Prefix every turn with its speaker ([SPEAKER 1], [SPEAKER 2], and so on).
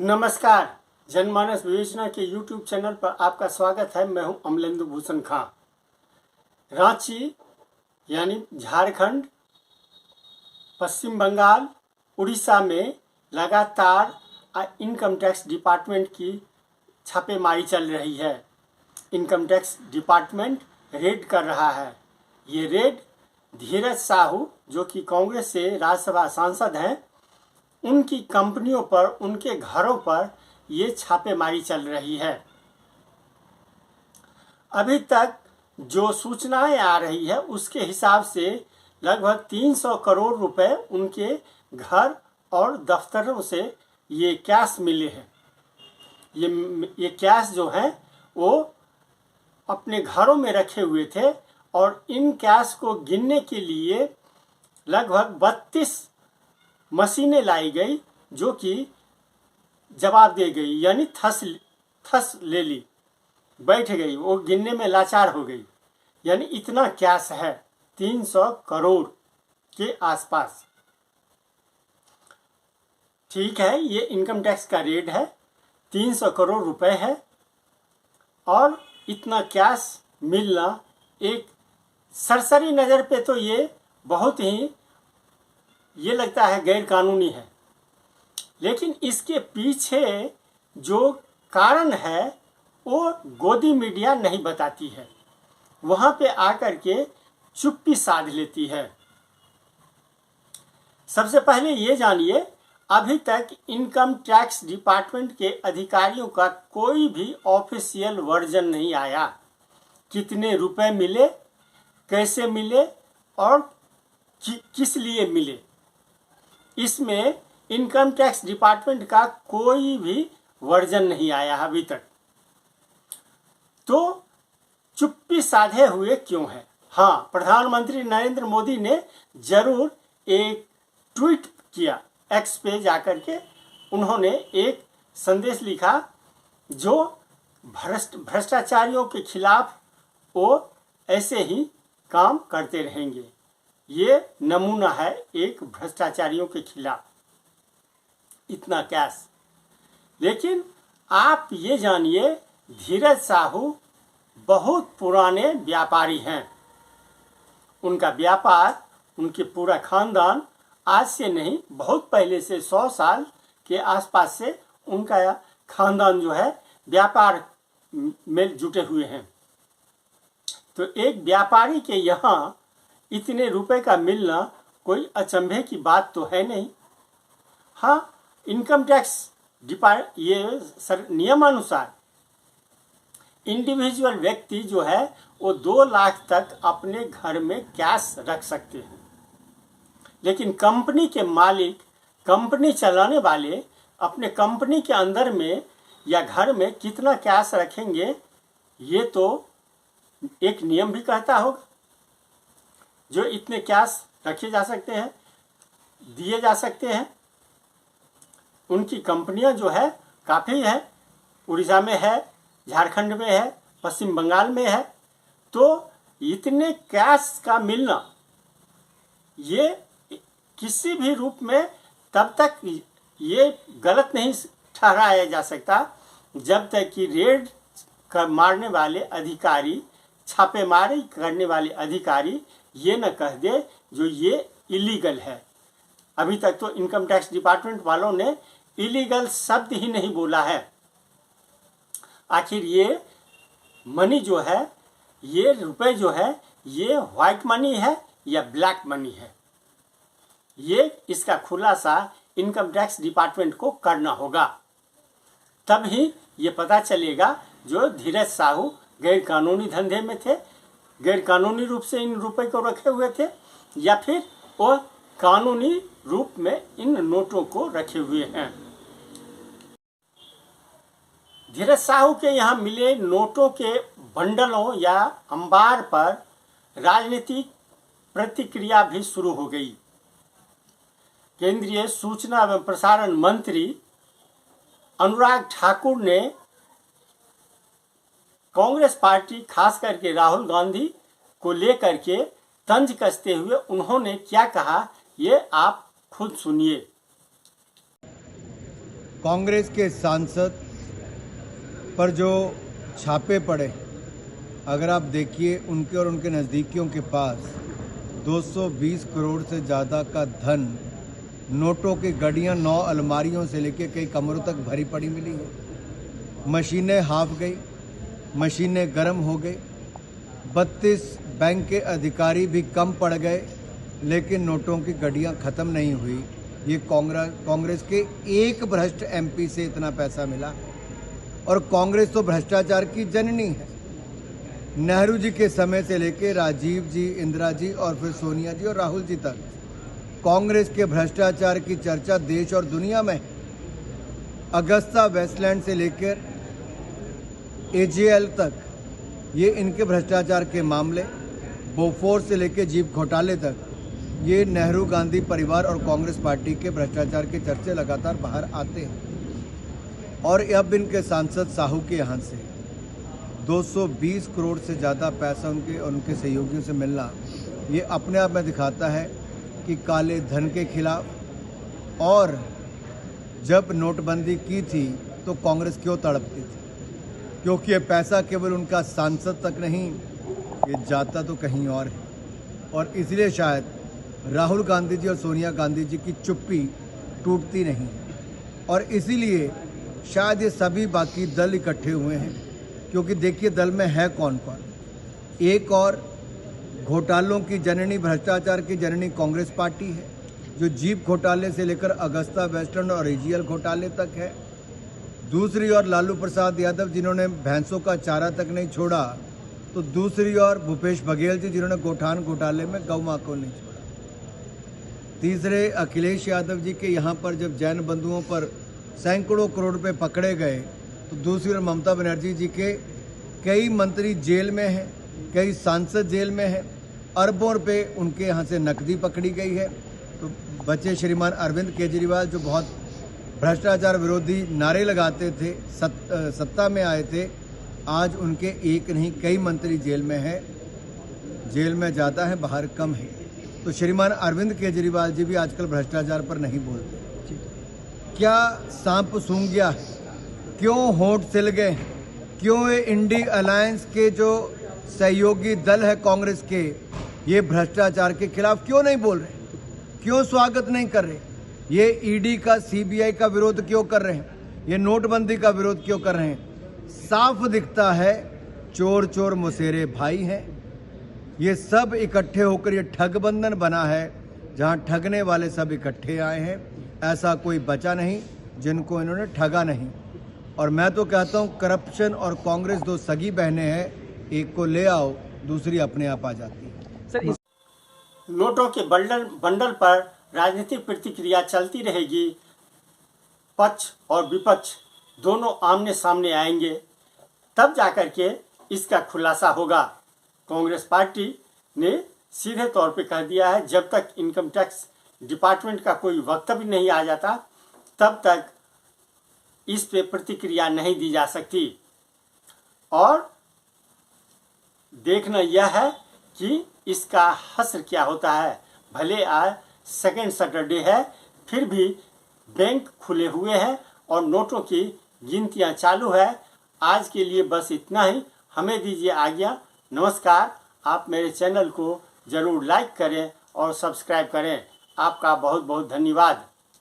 [SPEAKER 1] नमस्कार। जनमानस विवेचना के YouTube चैनल पर आपका स्वागत है। मैं हूं अमलेंदु भूषण खां। रांची यानी झारखंड, पश्चिम बंगाल, उड़ीसा में लगातार इनकम टैक्स डिपार्टमेंट की छापेमारी चल रही है। इनकम टैक्स डिपार्टमेंट रेड कर रहा है। ये रेड धीरज साहू, जो कि कांग्रेस से राज्यसभा सांसद हैं, उनकी कंपनियों पर, उनके घरों पर ये छापेमारी चल रही है। अभी तक जो सूचनाएं आ रही है उसके हिसाब से लगभग 300 करोड़ रुपए उनके घर और दफ्तरों से ये कैश मिले हैं। ये कैश जो है वो अपने घरों में रखे हुए थे और इन कैश को गिनने के लिए लगभग 32 मशीनें लाई गई, जो कि जवाब दे गई, यानी थस ले ली, बैठ गई, वो गिनने में लाचार हो गई। यानी इतना कैश है, 300 करोड़ के आसपास। ठीक है, ये इनकम टैक्स का रेट है, 300 करोड़ रुपए है और इतना कैश मिलना एक सरसरी नज़र पे तो ये बहुत ही, ये लगता है गैर कानूनी है। लेकिन इसके पीछे जो कारण है वो गोदी मीडिया नहीं बताती है, वहाँ पे आकर के चुप्पी साध लेती है। सबसे पहले ये जानिए, अभी तक इनकम टैक्स डिपार्टमेंट के अधिकारियों का कोई भी ऑफिशियल वर्जन नहीं आया। कितने रुपए मिले, कैसे मिले और किस लिए मिले, इसमें इनकम टैक्स डिपार्टमेंट का कोई भी वर्जन नहीं आया अभी तक। तो चुप्पी साधे हुए क्यों है? हाँ, प्रधानमंत्री नरेंद्र मोदी ने जरूर एक ट्वीट किया, एक्स पे जाकर के उन्होंने एक संदेश लिखा जो भ्रष्टाचारियों के खिलाफ वो ऐसे ही काम करते रहेंगे। ये नमूना है एक भ्रष्टाचारियों के खिलाफ, इतना कैश। लेकिन आप ये जानिए, धीरज साहू बहुत पुराने व्यापारी हैं। उनका व्यापार, उनके पूरा खानदान आज से नहीं, बहुत पहले से, 100 साल के आसपास से उनका खानदान जो है व्यापार में जुटे हुए हैं। तो एक व्यापारी के यहाँ इतने रुपए का मिलना कोई अचंभे की बात तो है नहीं। हाँ, इनकम टैक्स नियमानुसार इंडिविजुअल व्यक्ति जो है वो 2 लाख तक अपने घर में कैश रख सकते हैं। लेकिन कंपनी के मालिक, कंपनी चलाने वाले अपने कंपनी के अंदर में या घर में कितना कैश रखेंगे, ये तो एक नियम भी कहता होगा। जो इतने कैश रखे जा सकते हैं, दिए जा सकते हैं। उनकी कंपनियां जो है काफ़ी है, उड़ीसा में है, झारखंड में है, पश्चिम बंगाल में है। तो इतने कैश का मिलना ये किसी भी रूप में तब तक ये गलत नहीं ठहराया जा सकता जब तक कि रेड कर मारने वाले अधिकारी, छापेमारी करने वाले अधिकारी ये न कह दे जो ये इलीगल है। अभी तक तो इनकम टैक्स डिपार्टमेंट वालों ने इलीगल शब्द ही नहीं बोला है। आखिर ये मनी जो है, ये रुपए जो है, ये व्हाइट मनी है या ब्लैक मनी है, ये इसका खुलासा इनकम टैक्स डिपार्टमेंट को करना होगा। तब ही ये पता चलेगा जो धीरज साहू गैर कानूनी धंधे में थे, गैर कानूनी रूप से इन रुपए को रखे हुए थे, या फिर वो कानूनी रूप में इन नोटों को रखे हुए हैं। धीरज साहू के यहाँ मिले नोटों के बंडलों या अंबार पर राजनीतिक प्रतिक्रिया भी शुरू हो गई। केंद्रीय सूचना एवं प्रसारण मंत्री अनुराग ठाकुर ने कांग्रेस पार्टी, खास करके राहुल गांधी को लेकर के तंज कसते हुए उन्होंने क्या कहा, ये आप खुद सुनिए।
[SPEAKER 2] कांग्रेस के सांसद पर जो छापे पड़े, अगर आप देखिए उनके और उनके नज़दीकियों के पास 220 करोड़ से ज़्यादा का धन, नोटों की गड्डियाँ 9 अलमारियों से लेकर कई कमरों तक भरी पड़ी मिली है। मशीनें हाफ गई, मशीनें गर्म हो गई। 32 बैंक के अधिकारी भी कम पड़ गए, लेकिन नोटों की गड्डियाँ ख़त्म नहीं हुई। ये कांग्रेस के एक भ्रष्ट एमपी से इतना पैसा मिला। और कांग्रेस तो भ्रष्टाचार की जननी है। नेहरू जी के समय से लेकर राजीव जी, इंदिरा जी और फिर सोनिया जी और राहुल जी तक कांग्रेस के भ्रष्टाचार की चर्चा देश और दुनिया में। अगस्ता वेस्टलैंड से लेकर एजेएल तक ये इनके भ्रष्टाचार के मामले, बोफोर्स से लेकर जीप घोटाले तक ये नेहरू गांधी परिवार और कांग्रेस पार्टी के भ्रष्टाचार के चर्चे लगातार बाहर आते हैं। और अब इनके सांसद साहू के यहाँ से 220 करोड़ से ज़्यादा पैसा उनके सहयोगियों से मिलना, ये अपने आप में दिखाता है कि काले धन के खिलाफ। और जब नोटबंदी की थी तो कांग्रेस क्यों तड़पती थी, क्योंकि ये पैसा केवल उनका सांसद तक नहीं, ये जाता तो कहीं और है। और इसलिए शायद राहुल गांधी जी और सोनिया गांधी जी की चुप्पी टूटती नहीं, और इसीलिए शायद ये सभी बाकी दल इकट्ठे हुए हैं। क्योंकि देखिए दल में है कौन कौन। एक और घोटालों की जननी, भ्रष्टाचार की जननी कांग्रेस पार्टी है, जो जीप घोटाले से लेकर अगस्ता वेस्टलैंड और एजेएल घोटाले तक है। दूसरी ओर लालू प्रसाद यादव, जिन्होंने भैंसों का चारा तक नहीं छोड़ा, तो दूसरी ओर भूपेश बघेल जी, जिन्होंने गोठान घोटाले में गौ मां को नहीं छोड़ा। तीसरे अखिलेश यादव जी के यहाँ पर जब जैन बंधुओं पर सैकड़ों करोड़ रुपए पकड़े गए, तो दूसरी ओर ममता बनर्जी जी के कई मंत्री जेल में हैं, कई सांसद जेल में हैं, अरबों रुपए उनके यहाँ से नकदी पकड़ी गई है। तो बचे श्रीमान अरविंद केजरीवाल, जो बहुत भ्रष्टाचार विरोधी नारे लगाते थे, सत्ता में आए थे, आज उनके एक नहीं कई मंत्री जेल में हैं। जेल में ज़्यादा है, बाहर कम है। तो श्रीमान अरविंद केजरीवाल जी भी आजकल भ्रष्टाचार पर नहीं बोलते। क्या सांप सूंघ गया, क्यों होंठ सिल गए, क्यों ये इंडी अलायंस के जो सहयोगी दल है कांग्रेस के, ये भ्रष्टाचार के खिलाफ क्यों नहीं बोल रहे, क्यों स्वागत नहीं कर रहे, ये ईडी का, सीबीआई का विरोध क्यों कर रहे हैं, ये नोटबंदी का विरोध क्यों कर रहे हैं। साफ दिखता है चोर चोर मुसेरे भाई हैं। ये सब इकट्ठे होकर ये ठग बंधन बना है, जहां ठगने वाले सब इकट्ठे आए हैं। ऐसा कोई बचा नहीं जिनको इन्होंने ठगा नहीं। और मैं तो कहता हूं करप्शन और कांग्रेस दो सगी बहनें हैं, एक को ले आओ, दूसरी अपने आप आ जाती है।
[SPEAKER 1] सर, नोटों के बंडल पर राजनीतिक प्रतिक्रिया चलती रहेगी। पक्ष और विपक्ष दोनों आमने सामने आएंगे, तब जाकर के इसका खुलासा होगा। कांग्रेस पार्टी ने सीधे तौर पे कह दिया है, जब तक इनकम टैक्स डिपार्टमेंट का कोई वक्तव्य नहीं आ जाता, तब तक इस पे प्रतिक्रिया नहीं दी जा सकती। और देखना यह है कि इसका हश्र क्या होता है। भले आज सेकेंड सैटरडे है, फिर भी बैंक खुले हुए हैं और नोटों की गिनतियां चालू है। आज के लिए बस इतना ही। हमें दीजिए आज्ञा। नमस्कार। आप मेरे चैनल को ज़रूर लाइक करें और सब्सक्राइब करें। आपका बहुत बहुत धन्यवाद।